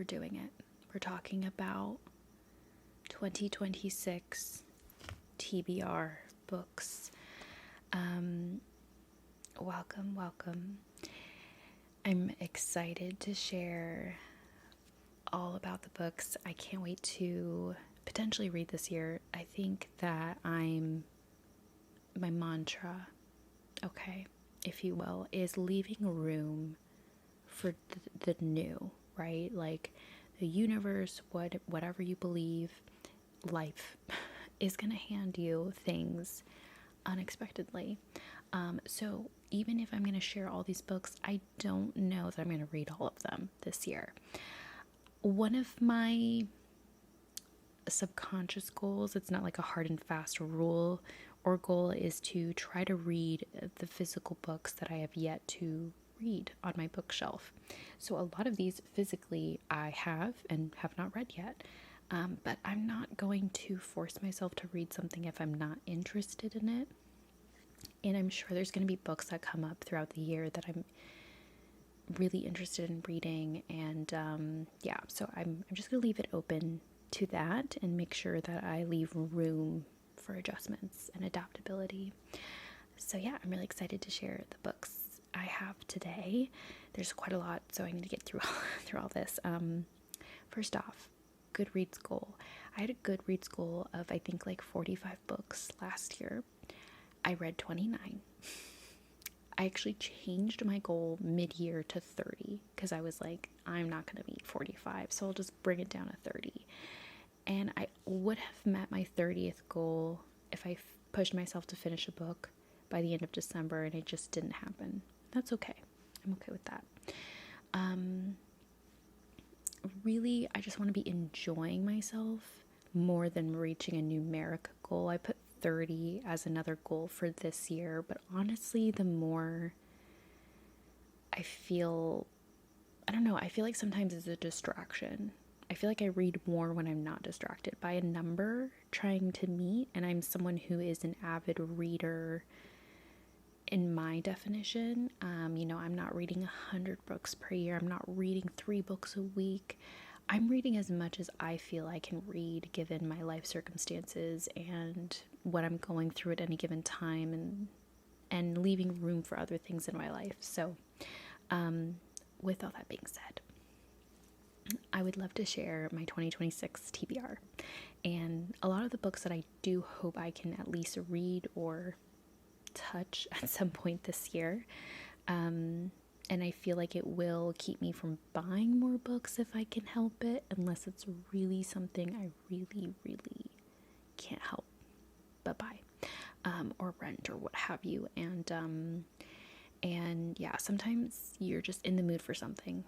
we're doing it. We're talking about 2026 TBR books. Welcome. I'm excited to share all about the books I can't wait to potentially read this year. I think that my mantra, okay, if you will, is leaving room for the new, right? Like the universe, whatever you believe, life is going to hand you things unexpectedly. So even if I'm going to share all these books, I don't know that I'm going to read all of them this year. One of my subconscious goals, it's not like a hard and fast rule or goal, is to try to read the physical books that I have yet to read on my bookshelf. So a lot of these physically I have and have not read yet. But I'm not going to force myself to read something if I'm not interested in it. And I'm sure there's going to be books that come up throughout the year that I'm really interested in reading. And so I'm just going to leave it open to that and make sure that I leave room for adjustments and adaptability. So yeah, I'm really excited to share the books I have today. There's quite a lot, so I need to get through all this. First off, Goodreads goal. I had a Goodreads goal of I think like 45 books last year. I read 29. I actually changed my goal mid-year to 30 because I was like, I'm not going to meet 45, so I'll just bring it down to 30. And I would have met my 30th goal if I pushed myself to finish a book by the end of December, and it just didn't happen. That's okay. I'm okay with that. Really, I just want to be enjoying myself more than reaching a numeric goal. I put 30 as another goal for this year, but honestly, the more I feel like sometimes it's a distraction. I feel like I read more when I'm not distracted by a number trying to meet, and I'm someone who is an avid reader in my definition. I'm not reading 100 books per year. I'm not reading 3 books a week. I'm reading as much as I feel I can read given my life circumstances and what I'm going through at any given time, and leaving room for other things in my life. So with all that being said, I would love to share my 2026 TBR and a lot of the books that I do hope I can at least read or touch at some point this year. And I feel like it will keep me from buying more books if I can help it, unless it's really something I really, really can't help but buy, or rent or what have you. And yeah, sometimes you're just in the mood for something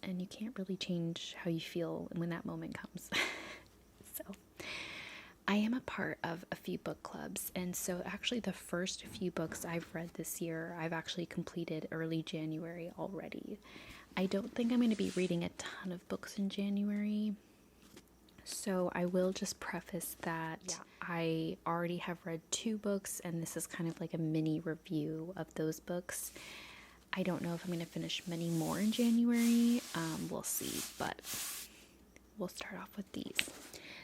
and you can't really change how you feel when that moment comes. So I am a part of a few book clubs, and so actually the first few books I've read this year, I've actually completed early January already. I don't think I'm going to be reading a ton of books in January, so I will just preface that I already have read 2 books, and this is kind of like a mini review of those books. I don't know if I'm going to finish many more in January. We'll see, but we'll start off with these.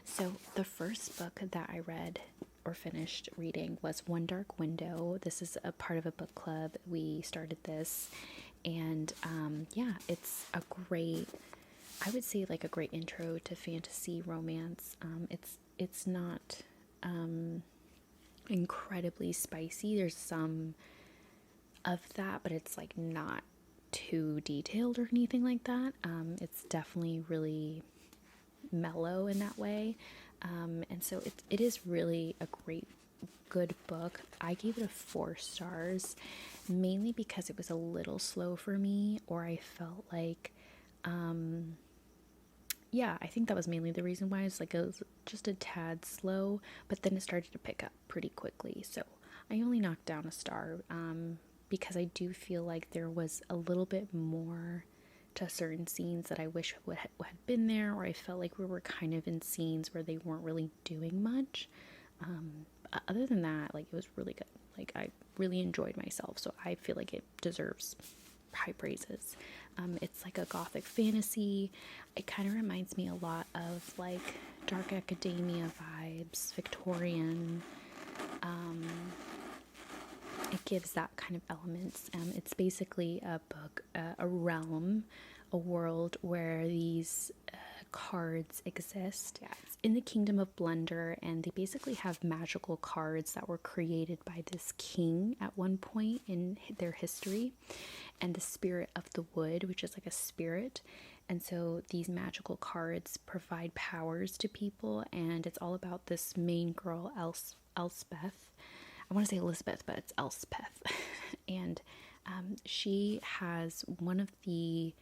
So the first book that I read or finished reading was One Dark Window. This is a part of a book club. We started this, and it's a great, I would say like a great intro to fantasy romance. It's not incredibly spicy. There's some of that, but it's like not too detailed or anything like that. It's definitely really mellow in that way, and so it is really a good book. I gave it a 4 stars, mainly because it was a little slow for me, or I felt like I think that was mainly the reason why. It was just a tad slow, but then it started to pick up pretty quickly, so I only knocked down a star, because I do feel like there was a little bit more to certain scenes that I wish had been there, or I felt like we were kind of in scenes where they weren't really doing much. Other than that, like, it was really good. Like, I really enjoyed myself, so I feel like it deserves high praises. It's like a gothic fantasy. It kind of reminds me a lot of like dark academia vibes, Victorian. It gives that kind of elements. It's basically a book, a realm, a world where these cards exist. Yeah, it's in the kingdom of Blender, and they basically have magical cards that were created by this king at one point in their history, and the spirit of the wood, which is like a spirit. And so these magical cards provide powers to people, and it's all about this main girl, Elspeth. I want to say Elizabeth, but it's Elspeth. And she has one of the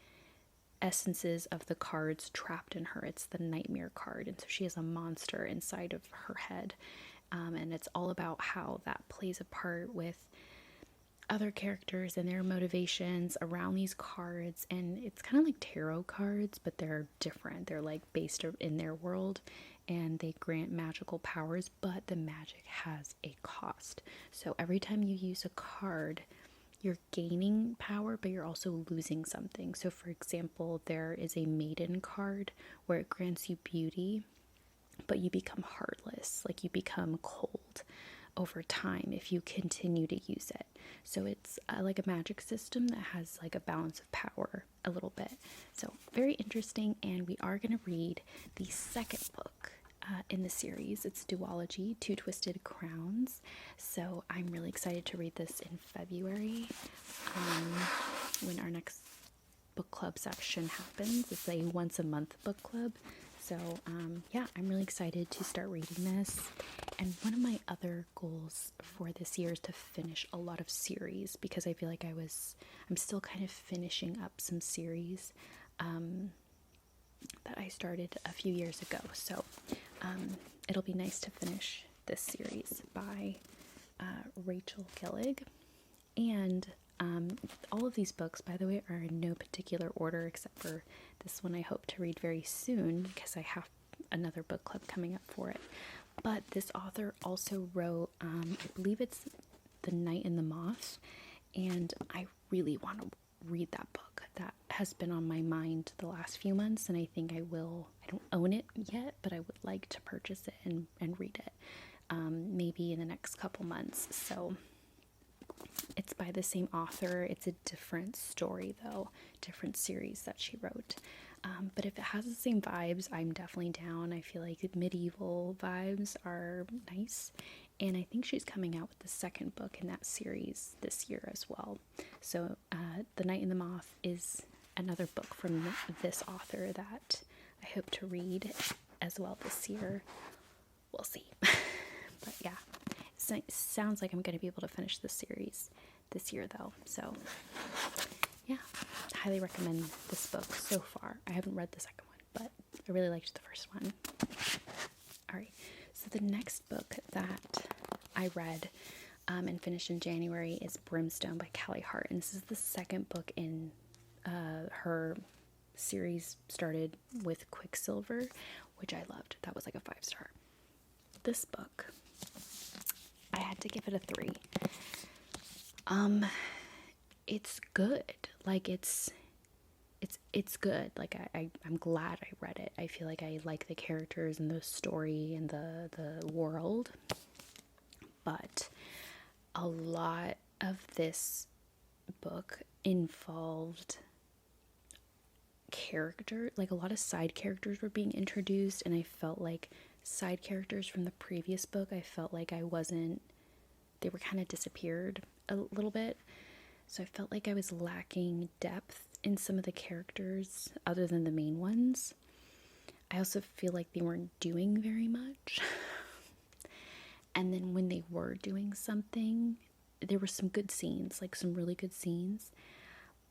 essences of the cards trapped in her. It's the nightmare card. And so she has a monster inside of her head. And it's all about how that plays a part with other characters and their motivations around these cards. And it's kind of like tarot cards, but they're different. They're like based in their world, and they grant magical powers, but the magic has a cost. So every time you use a card, you're gaining power, but you're also losing something. So for example, there is a maiden card where it grants you beauty, but you become heartless, like you become cold over time if you continue to use it. So it's like a magic system that has like a balance of power a little bit. So very interesting, and we are going to read the second book in the series. It's Duology, Two Twisted Crowns. So I'm really excited to read this in February when our next book club section happens. It's a once a month book club. So yeah, I'm really excited to start reading this. And one of my other goals for this year is to finish a lot of series, because I feel like I'm still kind of finishing up some series that I started a few years ago. So it'll be nice to finish this series by Rachel Gillig. And all of these books, by the way, are in no particular order except for this one I hope to read very soon, because I have another book club coming up for it. But this author also wrote, I believe it's The Night and the Moth, and I really want to read that book. That has been on my mind the last few months, and I think I will. I don't own it yet, but I would like to purchase it and read it, maybe in the next couple months. So it's by the same author. It's a different story, though, different series that she wrote. But if it has the same vibes, I'm definitely down. I feel like medieval vibes are nice. And I think she's coming out with the second book in that series this year as well. So The Night and the Moth is another book from this author that I hope to read as well this year. We'll see. But yeah, it sounds like I'm going to be able to finish the series this year, though. So yeah, highly recommend this book so far. I haven't read the second one, but I really liked the first one. All right, so the next book that I read and finished in January is Brimstone by Callie Hart, and this is the second book in her series. Started with Quicksilver, which I loved. That was like a 5-star. This book, I had to give it a 3. It's good. Like it's good. Like I'm glad I read it. I feel like I like the characters and the story and the world. But a lot of this book involved character, like a lot of side characters were being introduced, and I felt like side characters from the previous book, I felt like they were kind of disappeared a little bit. So I felt like I was lacking depth in some of the characters other than the main ones. I also feel like they weren't doing very much. And then when they were doing something, there were some good scenes, like some really good scenes.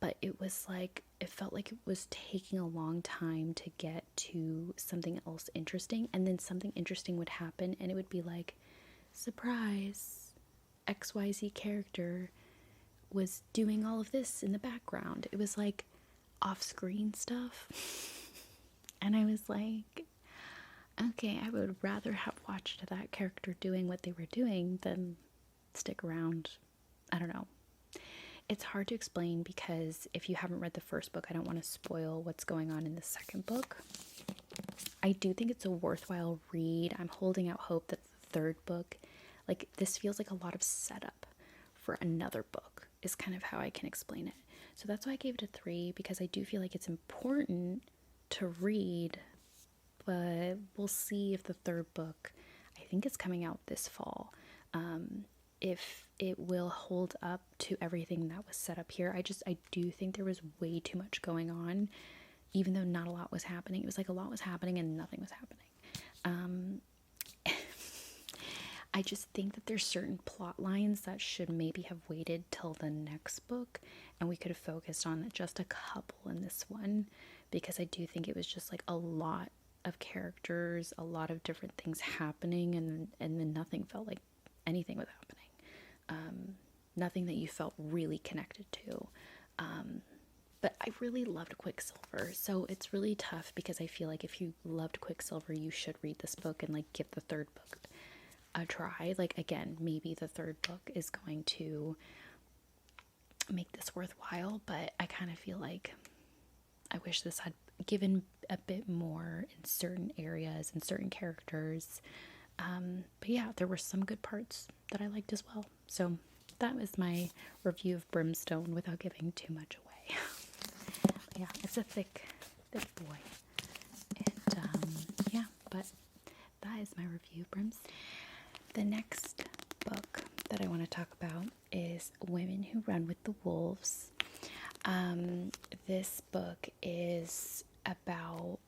But it was like, it felt like it was taking a long time to get to something else interesting. And then something interesting would happen, and it would be like, surprise, XYZ character was doing all of this in the background. It was like off-screen stuff. And I was like, okay, I would rather have watched that character doing what they were doing than stick around. I don't know. It's hard to explain because if you haven't read the first book, I don't want to spoil what's going on in the second book. I do think it's a worthwhile read. I'm holding out hope that the third book, like, this feels like a lot of setup for another book, is kind of how I can explain it. So that's why I gave it a 3, because I do feel like it's important to read, but we'll see if the third book, I think it's coming out this fall, if it will hold up to everything that was set up here. I do think there was way too much going on, even though not a lot was happening. It was like a lot was happening and nothing was happening. I just think that there's certain plot lines that should maybe have waited till the next book, and we could have focused on just a couple in this one, because I do think it was just like a lot of characters, a lot of different things happening, and then nothing felt like anything was happening. Nothing that you felt really connected to. But I really loved Quicksilver, so it's really tough, because I feel like if you loved Quicksilver, you should read this book and like give the third book a try. Like, again, maybe the third book is going to make this worthwhile, but I kind of feel like I wish this had given a bit more in certain areas and certain characters. But yeah, there were some good parts that I liked as well. So that was my review of Brimstone without giving too much away. Yeah, it's a thick boy. And yeah, but that is my review of Brimstone. The next book that I want to talk about is Women Who Run with the Wolves. This book is about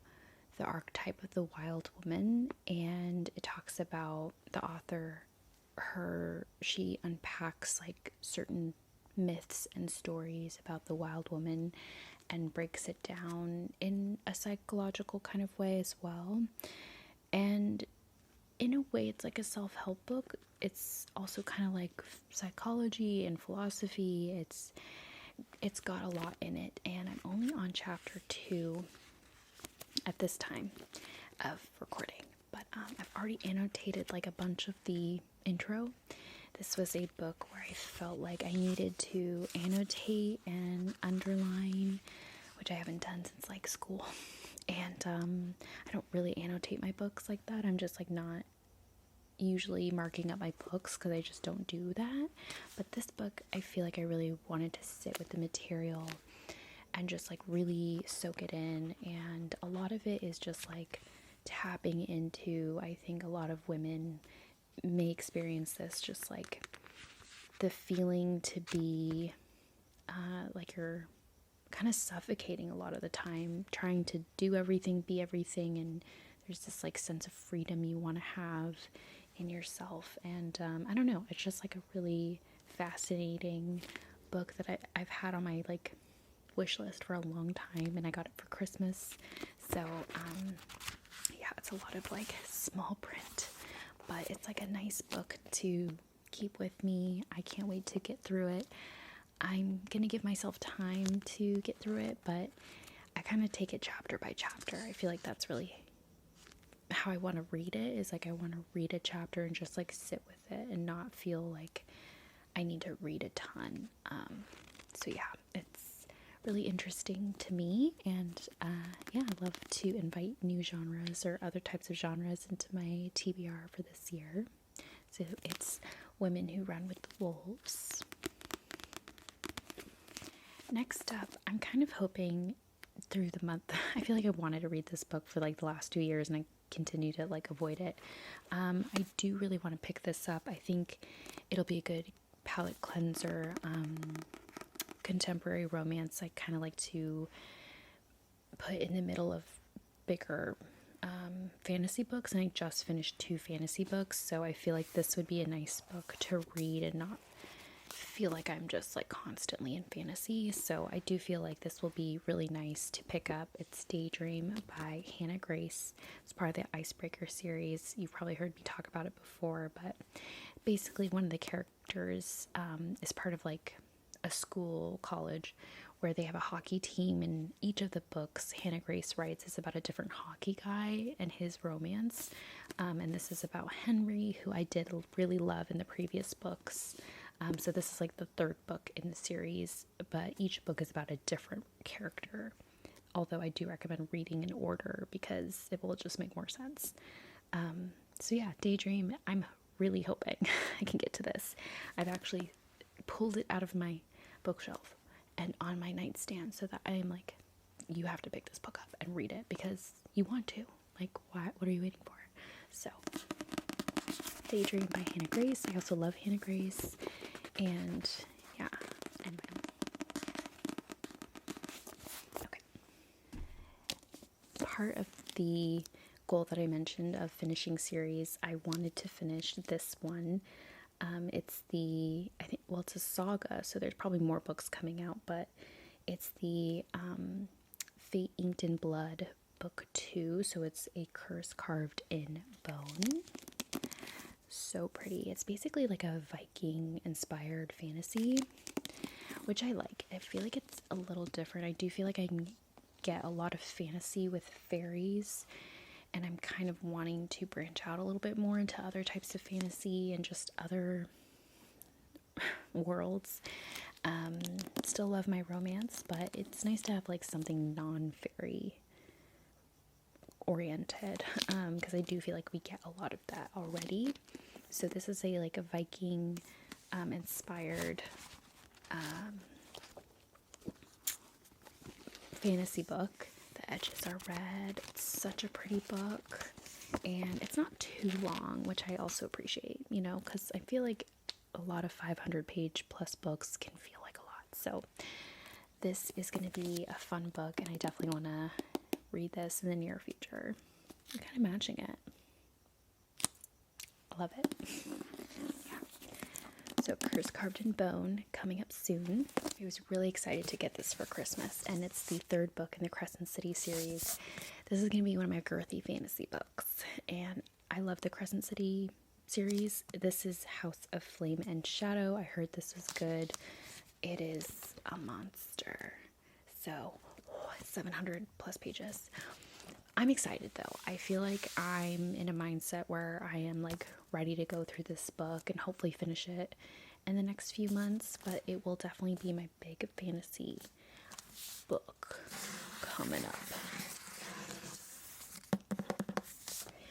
the archetype of the wild woman, and it talks about the author, she unpacks like certain myths and stories about the wild woman and breaks it down in a psychological kind of way as well. And in a way, it's like a self-help book. It's also kind of like psychology and philosophy. It's got a lot in it, and I'm only on chapter 2 at this time of recording, but I've already annotated like a bunch of the intro. This was a book where I felt like I needed to annotate and underline, which I haven't done since like school. And I don't really annotate my books like that. I'm just like not usually marking up my books because I just don't do that. But this book, I feel like I really wanted to sit with the material and just like really soak it in. And a lot of it is just like tapping into, I think a lot of women may experience this, just like the feeling to be like you're kind of suffocating a lot of the time, trying to do everything, be everything, and there's this like sense of freedom you want to have in yourself. And I don't know, it's just like a really fascinating book that I've had on my like wish list for a long time, and I got it for Christmas. So yeah, it's a lot of like small print, but it's like a nice book to keep with me. I can't wait to get through it. I'm gonna give myself time to get through it, but I kind of take it chapter by chapter. I feel like that's really how I want to read it, is like I want to read a chapter and just like sit with it and not feel like I need to read a ton. So yeah, it's really interesting to me, and yeah, I love to invite new genres or other types of genres into my TBR for this year. So it's Women Who Run with the Wolves. Next up, I'm kind of hoping through the month, I feel like I wanted to read this book for like the last 2 years and I continue to like avoid it. I do really want to pick this up. I think it'll be a good palate cleanser. Contemporary romance I kind of like to put in the middle of bigger fantasy books, and I just finished 2 fantasy books, so I feel like this would be a nice book to read and not feel like I'm just like constantly in fantasy. So I do feel like this will be really nice to pick up. It's Daydream by Hannah Grace. It's part of the Icebreaker series. You've probably heard me talk about it before, but basically one of the characters is part of like a college where they have a hockey team, and each of the books Hannah Grace writes is about a different hockey guy and his romance. And this is about Henry, who I did really love in the previous books. So this is like the third book in the series, but each book is about a different character. Although I do recommend reading in order because it will just make more sense. So yeah, Daydream, I'm really hoping I can get to this. I've actually pulled it out of my bookshelf and on my nightstand so that I am like, you have to pick this book up and read it because you want to. Like, what are you waiting for? So, Daydream by Hannah Grace. I also love Hannah Grace. And yeah, and okay. Part of the goal that I mentioned of finishing series, I wanted to finish this one. It's it's a saga, so there's probably more books coming out, but it's the Fate Inked in Blood book 2, so it's a curse carved in bone. So pretty. It's basically like a Viking inspired fantasy, which I like. I feel like it's a little different. I do feel like I can get a lot of fantasy with fairies, and I'm kind of wanting to branch out a little bit more into other types of fantasy and just other worlds. Still love my romance, but it's nice to have like something non-fairy oriented, because I do feel like we get a lot of that already. So this is a Viking inspired fantasy book. The edges are red. It's such a pretty book, and it's not too long, which I also appreciate, because I feel like a lot of 500-page plus books can feel like a lot. So this is going to be a fun book, and I definitely want to read this in the near future. I'm kind of matching it. I love it. Yeah. So Curse Carved in Bone coming up soon. I was really excited to get this for Christmas, and it's the third book in the Crescent City series. This is going to be one of my girthy fantasy books, and I love the Crescent City series. This is House of Flame and Shadow. I heard this was good. It is a monster. So 700 plus pages. I'm excited though. I feel like I'm in a mindset where I am ready to go through this book and hopefully finish it in the next few months, but it will definitely be my big fantasy book coming up.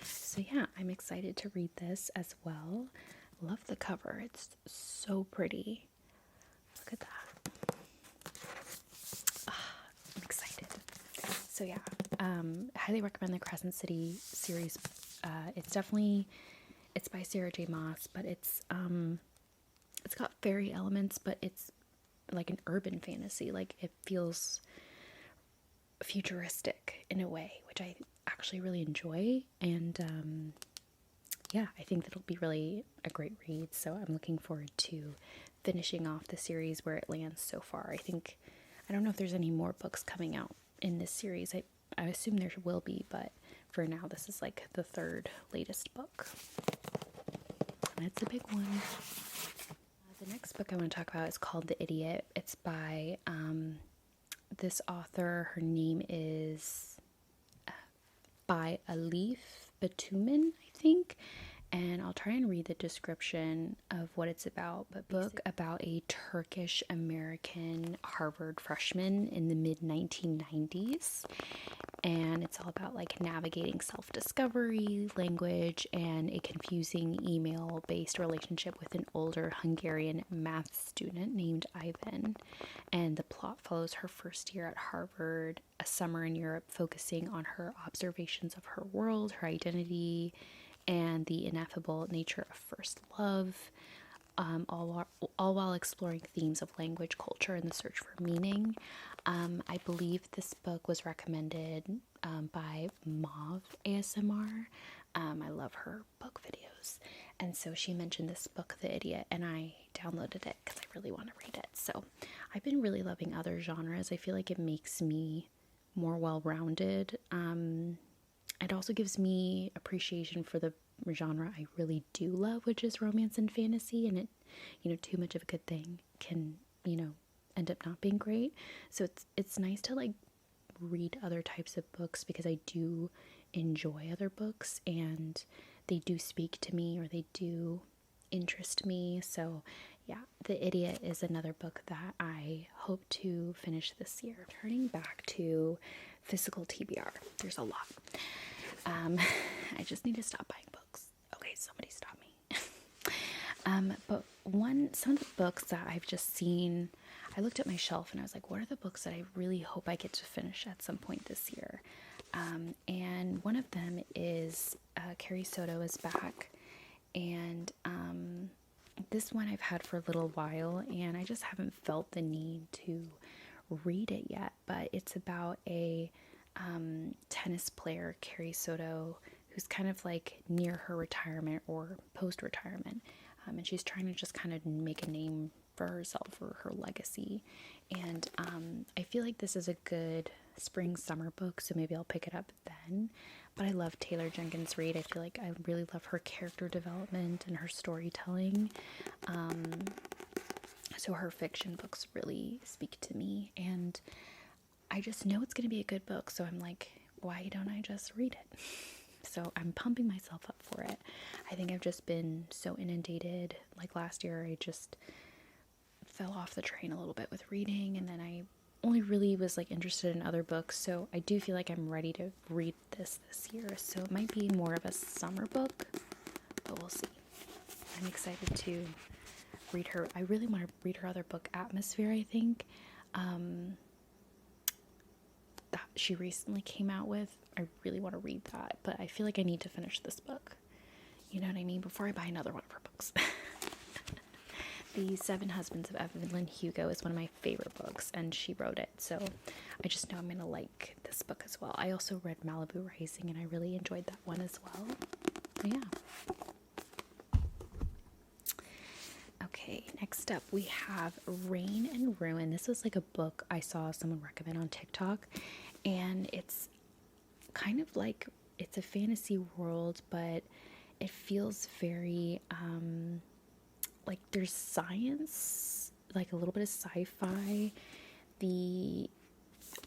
So yeah, I'm excited to read this as well. Love the cover. It's so pretty. Look at that. I'm excited. So yeah, highly recommend the Crescent City series. It's by Sarah J. Maas, but it's got fairy elements, but it's like an urban fantasy. It feels futuristic in a way, which I actually really enjoy. And yeah, I think that'll be really a great read. So I'm looking forward to finishing off the series where it lands so far. I don't know if there's any more books coming out in this series. I assume there will be, but for now this is the third latest book. And it's a big one. The next book I want to talk about is called The Idiot. It's by this author. Her name is by Alif Batuman, I think. And I'll try and read the description of what it's about. But book about a Turkish American Harvard freshman in the mid 1990s. And it's all about navigating self-discovery, language, and a confusing email-based relationship with an older Hungarian math student named Ivan. And the plot follows her first year at Harvard, a summer in Europe, focusing on her observations of her world, her identity, and the ineffable nature of first love, all while exploring themes of language, culture, and the search for meaning. I believe this book was recommended by Mauve ASMR. I love her book videos. And so she mentioned this book, The Idiot, and I downloaded it because I really want to read it. So I've been really loving other genres. I feel like it makes me more well-rounded. It also gives me appreciation for the genre I really do love, which is romance and fantasy, and it, too much of a good thing can, end up not being great. So it's nice to read other types of books because I do enjoy other books and they do speak to me or they do interest me. So Yeah, The Idiot is another book that I hope to finish this year. Turning back to physical TBR, there's a lot. I just need to stop buying books. Okay, somebody stop me. But some of the books that I've just seen, I looked at my shelf and I was like, what are the books that I really hope I get to finish at some point this year? And one of them is Carrie Soto is back. And this one I've had for a little while, and I just haven't felt the need to read it yet. But it's about a tennis player, Carrie Soto, who's kind of like near her retirement or post-retirement. And she's trying to just kind of make a name for herself or her legacy. And I feel like this is a good spring summer book, so maybe I'll pick it up then. But I love Taylor Jenkins Reid. I feel like I really love her character development and her storytelling. So her fiction books really speak to me, and I just know it's going to be a good book, so I'm like, why don't I just read it? So I'm pumping myself up for it. I think I've just been so inundated. Like last year, I just fell off the train a little bit with reading, and then I only really was like interested in other books, so I do feel like I'm ready to read this year. So it might be more of a summer book, but we'll see. I'm excited to read her. I really want to read her other book, Atmosphere, I think, that she recently came out with. I really want to read that, but I feel like I need to finish this book, you know what I mean, before I buy another one of her books. The Seven Husbands of Evelyn Hugo is one of my favorite books, and she wrote it, so I just know I'm going to like this book as well. I also read Malibu Rising, and I really enjoyed that one as well. So yeah. Okay, next up we have Rain and Ruin. This was like a book I saw someone recommend on TikTok, and it's kind of like, it's a fantasy world, but it feels very like there's science, like a little bit of sci-fi. The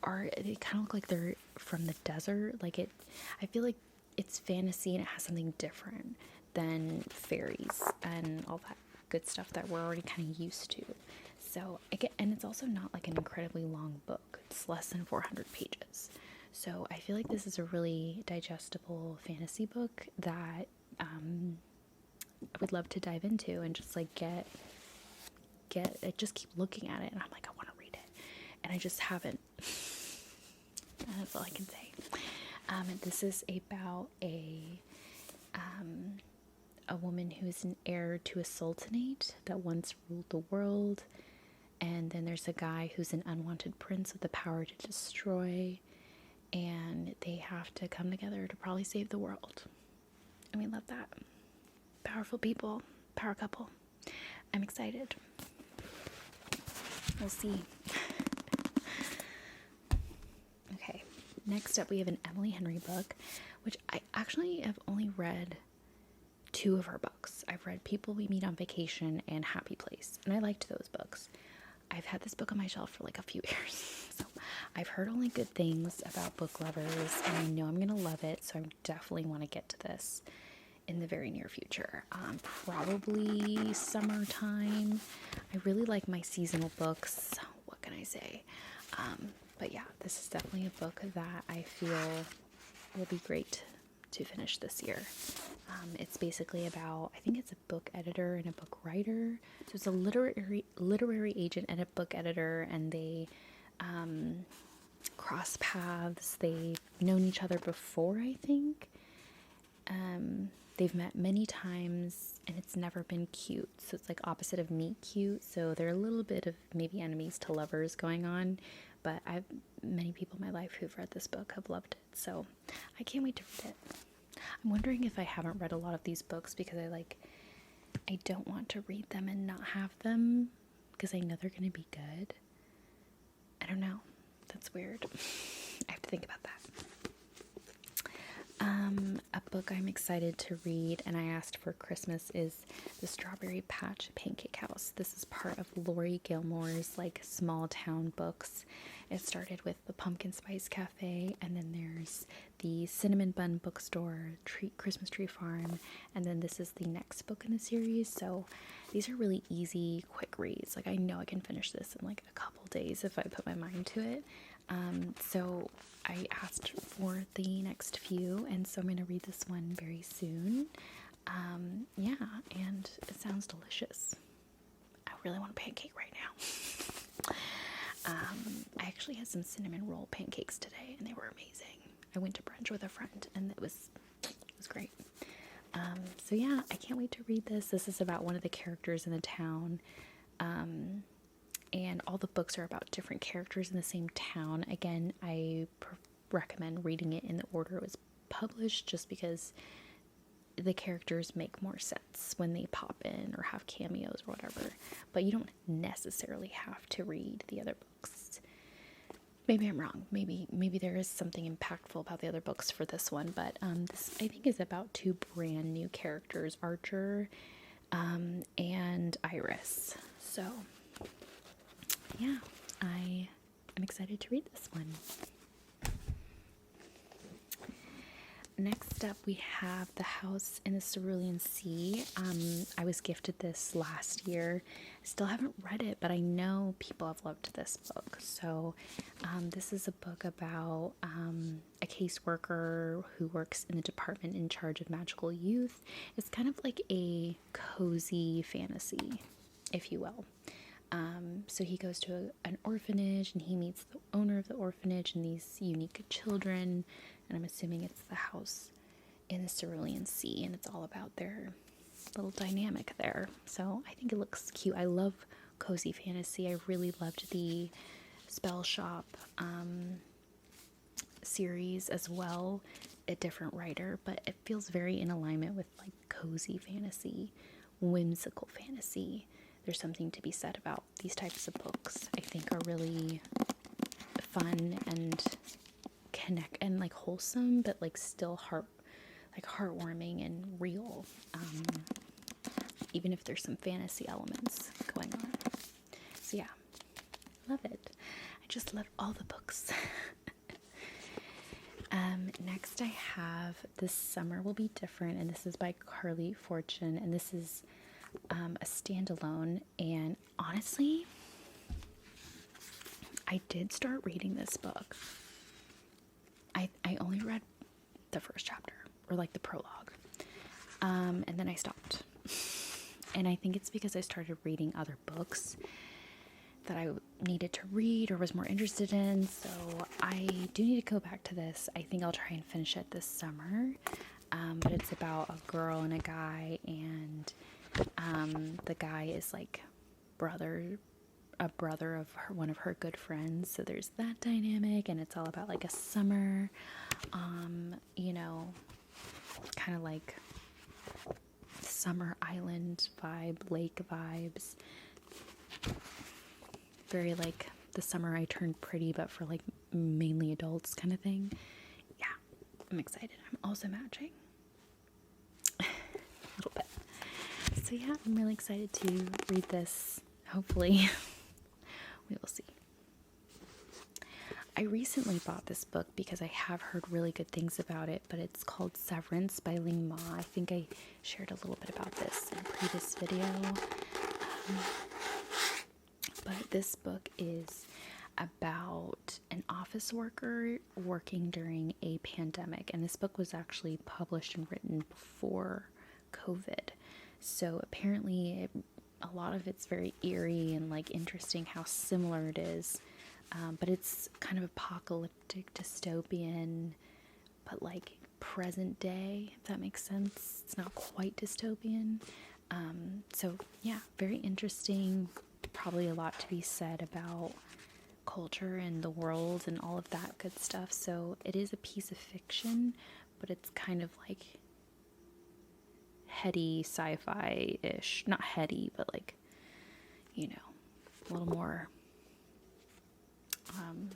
art, they kind of look like they're from the desert. Like I feel like it's fantasy and it has something different than fairies and all that good stuff that we're already kind of used to. So and it's also not like an incredibly long book. It's less than 400 pages. So I feel like this is a really digestible fantasy book that I would love to dive into and just like just keep looking at it, and I'm like, I want to read it, and I just haven't. That's all I can say. This is about a woman who is an heir to a sultanate that once ruled the world, and then there's a guy who's an unwanted prince with the power to destroy, and they have to come together to probably save the world. And we love that. Powerful people, power couple. I'm excited. We'll see. Okay, next up we have an Emily Henry book, which I actually have only read 2 of her books. I've read People We Meet on Vacation and Happy Place, and I liked those books. I've had this book on my shelf for like a few years, so I've heard only good things about book lovers, and I know I'm gonna love it, so I definitely want to get to this in the very near future. Probably summertime. I really like my seasonal books. What can I say? But yeah, this is definitely a book that I feel will be great to finish this year. It's basically about, I think it's a book editor and a book writer. So it's a literary agent and a book editor, and they cross paths. They've known each other before, I think. They've met many times, and it's never been cute. So it's like opposite of meet cute. So there are a little bit of maybe enemies to lovers going on. But many people in my life who've read this book have loved it. So I can't wait to read it. I'm wondering if I haven't read a lot of these books because I don't want to read them and not have them because I know they're going to be good. I don't know. That's weird. I have to think about that. A book I'm excited to read and I asked for Christmas is The Strawberry Patch Pancake House. This is part of Lori Gilmore's like small town books. It started with the Pumpkin Spice Cafe, and then there's the Cinnamon Bun Bookstore, Christmas Tree Farm, and then this is the next book in the series. So these are really easy, quick reads. Like I know I can finish this in like a couple days if I put my mind to it. So I asked for the next few, and so I'm going to read this one very soon. Yeah, and it sounds delicious. I really want a pancake right now. I actually had some cinnamon roll pancakes today, and they were amazing. I went to brunch with a friend, and it was great. So yeah, I can't wait to read this. This is about one of the characters in the town. And all the books are about different characters in the same town. Again, I recommend reading it in the order it was published, just because the characters make more sense when they pop in or have cameos or whatever. But you don't necessarily have to read the other books. Maybe I'm wrong. Maybe there is something impactful about the other books for this one. But this, I think, is about two brand new characters, Archer and Iris. So yeah, I am excited to read this one. Next up, we have The House in the Cerulean Sea. I was gifted this last year. I still haven't read it, but I know people have loved this book. So this is a book about a caseworker who works in the department in charge of magical youth. It's kind of like a cozy fantasy, if you will. So he goes to an orphanage and he meets the owner of the orphanage and these unique children, and I'm assuming it's the house in the Cerulean Sea, and it's all about their little dynamic there. So I think it looks cute. I love cozy fantasy. I really loved the Spell Shop series as well, a different writer, but it feels very in alignment with like cozy fantasy, whimsical fantasy. There's something to be said about these types of books. I think are really fun and connect and like wholesome, but like still heartwarming and real. Even if there's some fantasy elements going on. So yeah, love it. I just love all the books. Next I have This Summer Will Be Different, and this is by Carly Fortune, and this is a standalone. And honestly, I did start reading this book. I only read the first chapter, or like the prologue, and then I stopped. And I think it's because I started reading other books that I needed to read or was more interested in, so I do need to go back to this. I think I'll try and finish it this summer, but it's about a girl and a guy, and the guy is like a brother of one of her good friends, so there's that dynamic, and it's all about like a summer, kind of like summer island vibe, lake vibes, very like The Summer I Turned Pretty, but for like mainly adults kind of thing. Yeah, I'm excited. I'm also matching a little bit. So yeah, I'm really excited to read this. Hopefully, we will see. I recently bought this book because I have heard really good things about it, but it's called Severance by Ling Ma. I think I shared a little bit about this in a previous video. But this book is about an office worker working during a pandemic, and this book was actually published and written before COVID. So apparently a lot of it's very eerie and like interesting how similar it is. But it's kind of apocalyptic, dystopian, but like present day, if that makes sense. It's not quite dystopian. So yeah, very interesting. Probably a lot to be said about culture and the world and all of that good stuff. So it is a piece of fiction, but it's kind of like heady sci-fi-ish. Not heady, but like, a little more, I don't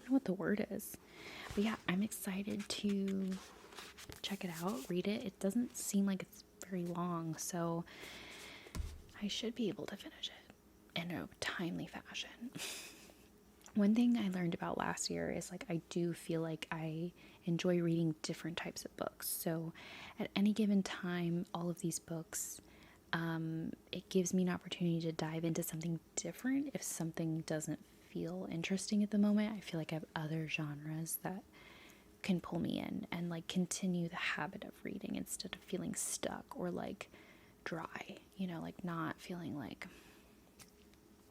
know what the word is. But yeah, I'm excited to check it out, read it. It doesn't seem like it's very long, so I should be able to finish it in a timely fashion. One thing I learned about last year is like I do feel like I enjoy reading different types of books. So at any given time, all of these books, it gives me an opportunity to dive into something different. If something doesn't feel interesting at the moment, I feel like I have other genres that can pull me in and like continue the habit of reading instead of feeling stuck or like dry, you know, like not feeling like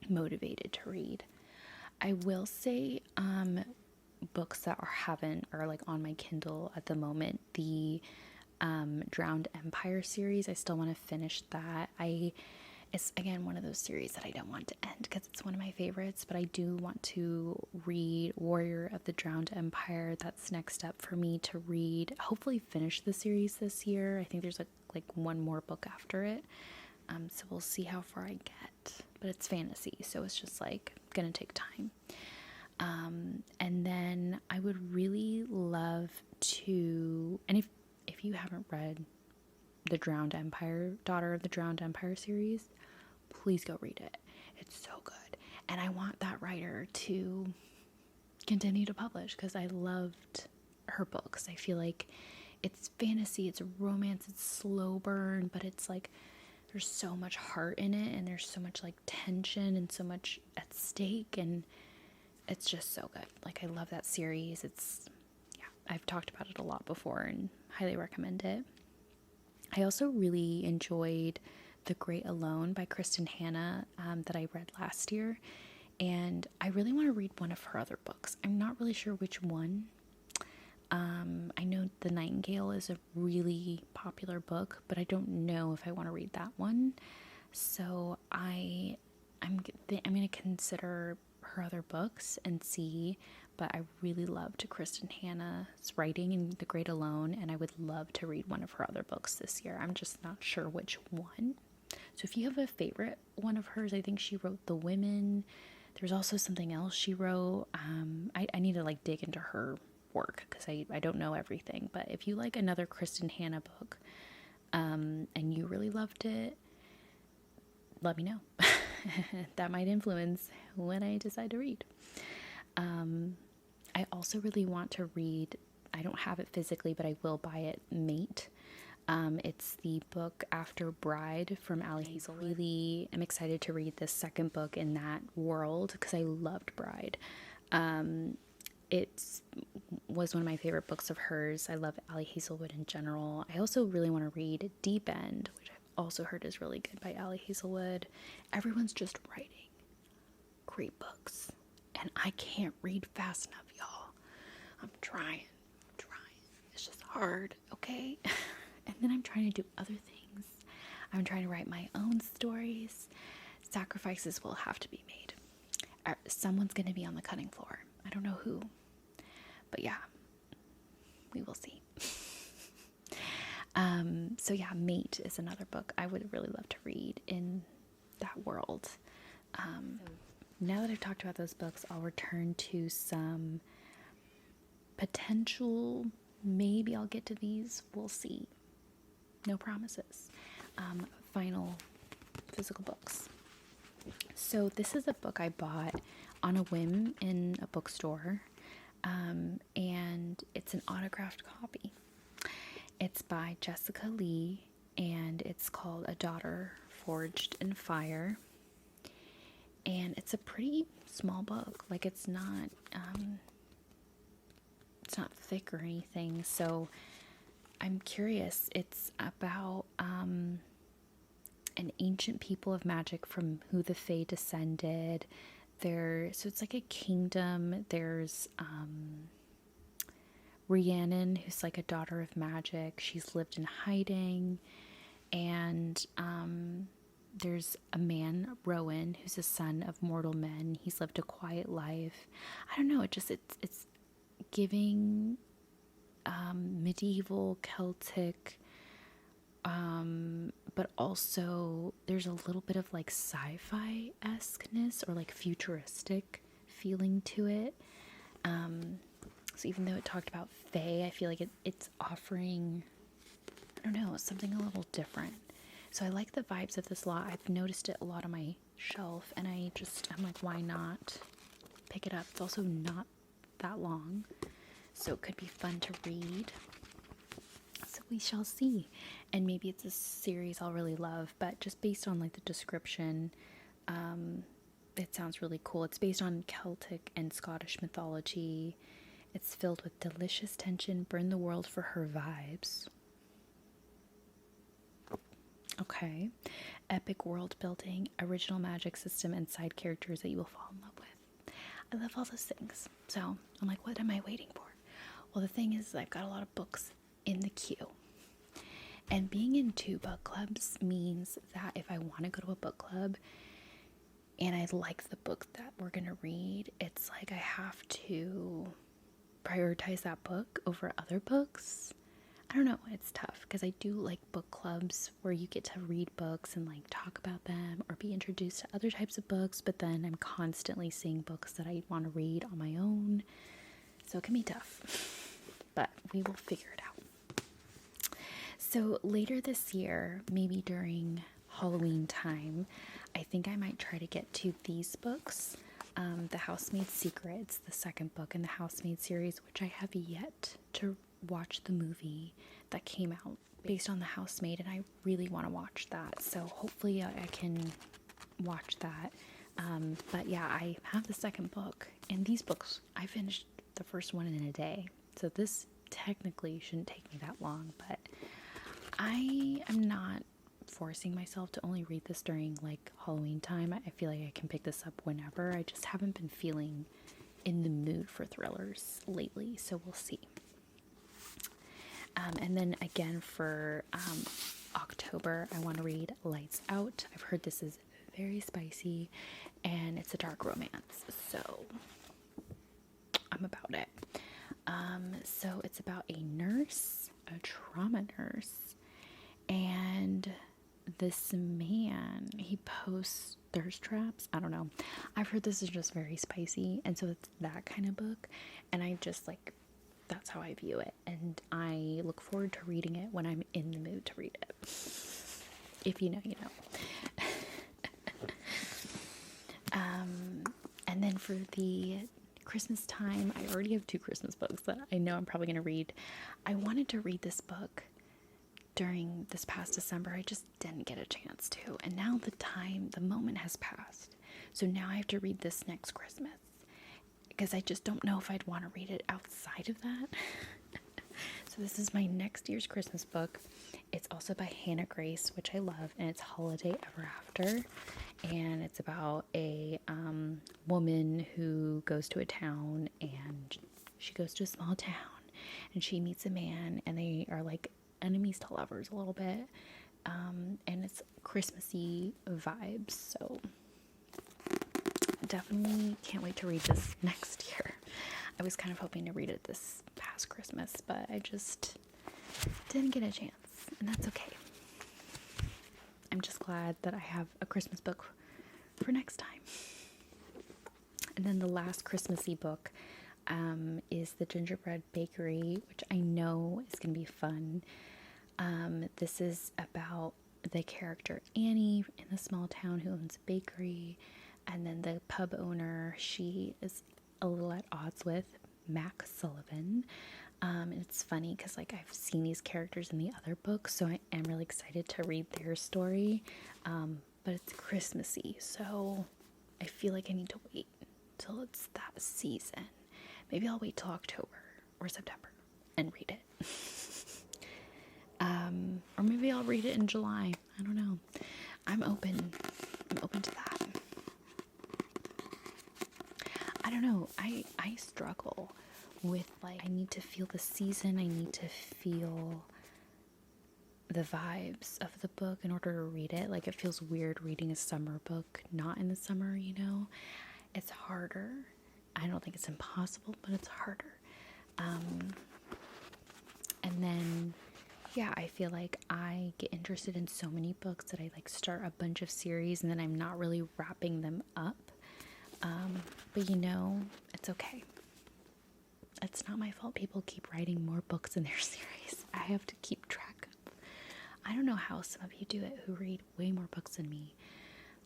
motivated to read. I will say books that are like on my Kindle at the moment, the Drowned Empire series. I still want to finish that. It's again one of those series that I don't want to end because it's one of my favorites, but I do want to read Warrior of the Drowned Empire. That's next up for me to read. Hopefully finish the series this year. I think there's like one more book after it. So we'll see how far I get. But it's fantasy, so it's just like gonna take time. And then I would really love to, and if you haven't read the Drowned Empire, Daughter of the Drowned Empire series, please go read it. It's so good. And I want that writer to continue to publish because I loved her books. I feel like it's fantasy, it's romance, it's slow burn, but it's like there's so much heart in it and there's so much like tension and so much at stake, and it's just so good. Like I love that series. I've talked about it a lot before and highly recommend it. I also really enjoyed The Great Alone by Kristen Hanna that I read last year, and I really want to read one of her other books. I'm not really sure which one. I know The Nightingale is a really popular book, but I don't know if I want to read that one. So I'm going to consider her other books and see, but I really loved Kristen Hanna's writing in The Great Alone, and I would love to read one of her other books this year. I'm just not sure which one. So if you have a favorite one of hers, I think she wrote The Women. There's also something else she wrote. I need to like dig into her work because I don't know everything, but if you like another Kristen Hanna book and you really loved it, let me know. That might influence when I decide to read. I also really want to read, I don't have it physically, but I will buy it, Mate. It's the book after Bride from Ali Hazelwood. Really am excited to read the second book in that world because I loved Bride. It was one of my favorite books of hers. I love Ali Hazelwood in general. I also really want to read Deep End, which I've also heard is really good by Ali Hazelwood. Everyone's just writing great books, and I can't read fast enough, y'all. I'm trying. It's just hard, okay? And then I'm trying to do other things. I'm trying to write my own stories. Sacrifices will have to be made. Someone's going to be on the cutting floor. I don't know who. But yeah, we will see. So yeah, Mate is another book I would really love to read in that world. Now that I've talked about those books, I'll return to some potential, maybe I'll get to these, we'll see. No promises. Final physical books. So this is a book I bought on a whim in a bookstore, and it's an autographed copy. It's by Jessica Lee, and it's called A Daughter Forged in Fire, and it's a pretty small book. Like it's not thick or anything, so I'm curious. It's about an ancient people of magic from who the Fae descended. So it's like a kingdom. There's Rhiannon, who's like a daughter of magic. She's lived in hiding, and there's a man, Rowan, who's a son of mortal men. He's lived a quiet life. I don't know. It's giving medieval Celtic, but also there's a little bit of like sci-fi-esqueness or like futuristic feeling to it. So even though it talked about fae, I feel like it's offering, I don't know, something a little different. So I like the vibes of this a lot. I've noticed it a lot on my shelf, and I'm like, why not pick it up? It's also not that long, so it could be fun to read. So we shall see. And maybe it's a series I'll really love, but just based on like the description, it sounds really cool. It's based on Celtic and Scottish mythology. It's filled with delicious tension, burn the world for her vibes. Okay. Epic world building, original magic system, and side characters that you will fall in love with. I love all those things. So I'm like, what am I waiting for? Well, the thing is, I've got a lot of books in the queue. And being in 2 book clubs means that if I want to go to a book club and I like the book that we're going to read, it's like I have to prioritize that book over other books. I don't know, it's tough because I do like book clubs where you get to read books and like talk about them or be introduced to other types of books, but then I'm constantly seeing books that I want to read on my own. So it can be tough, but we will figure it out. So later this year, maybe during Halloween time, I think I might try to get to these books. The Housemaid Secrets, the second book in the Housemaid series, which I have yet to watch the movie that came out based on the Housemaid, and I really want to watch that. So hopefully I can watch that. But yeah, I have the second book, and these books, I finished the first one in a day. So this technically shouldn't take me that long, but I am not forcing myself to only read this during like Halloween time. I feel like I can pick this up whenever. I just haven't been feeling in the mood for thrillers lately, so we'll see. And then again for October, I want to read Lights Out. I've heard this is very spicy and it's a dark romance, so I'm about it. So it's about a nurse, a trauma nurse, and this man, he posts thirst traps. I don't know. I've heard this is just very spicy, and so it's that kind of book, and I just like, that's how I view it, and I look forward to reading it when I'm in the mood to read it. If you know, you know. And then for the Christmas time, I already have 2 Christmas books that I know I'm probably going to read. I wanted to read this book during this past December. I just didn't get a chance to. And now the moment has passed. So now I have to read this next Christmas, because I just don't know if I'd want to read it outside of that. So this is my next year's Christmas book. It's also by Hannah Grace, which I love, and it's Holiday Ever After. And it's about a woman who goes to a town, and she goes to a small town, and she meets a man, and they are like enemies to lovers a little bit. And it's Christmassy vibes, so definitely can't wait to read this next year. I was kind of hoping to read it this past Christmas, but I just didn't get a chance, and that's okay. I'm just glad that I have a Christmas book for next time. And then the last Christmassy book is The Gingerbread Bakery, which I know is going to be fun. This is about the character Annie in the small town who owns a bakery, and then the pub owner, she is a little at odds with Mac Sullivan. And it's funny because like I've seen these characters in the other books, so I am really excited to read their story. But it's Christmassy, so I feel like I need to wait till it's that season. Maybe I'll wait till October or September and read it. Or maybe I'll read it in July. I don't know. I'm open to that. I don't know. I struggle with like, I need to feel the season. I need to feel the vibes of the book in order to read it. Like, it feels weird reading a summer book not in the summer, you know? It's harder. I don't think it's impossible, but it's harder. And then, yeah, I feel like I get interested in so many books that I like start a bunch of series and then I'm not really wrapping them up. But you know, it's okay. it's not my fault people keep writing more books in their series. I have to keep track of. I don't know how some of you do it who read way more books than me.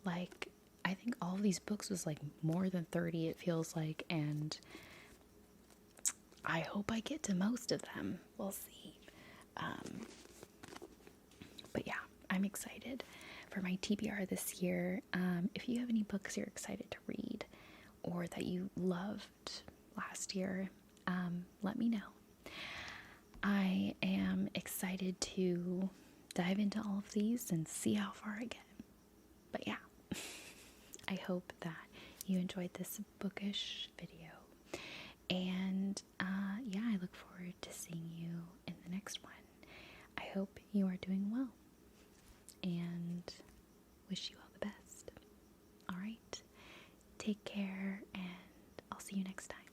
Like, I think all of these books was like more than 30, it feels like, and I hope I get to most of them. We'll see. But yeah, I'm excited for my TBR this year. If you have any books you're excited to read or that you loved last year, let me know. I am excited to dive into all of these and see how far I get. But yeah, I hope that you enjoyed this bookish video. And yeah, I look forward to seeing you in the next one. I hope you are doing well and wish you all the best. All right, take care, and I'll see you next time.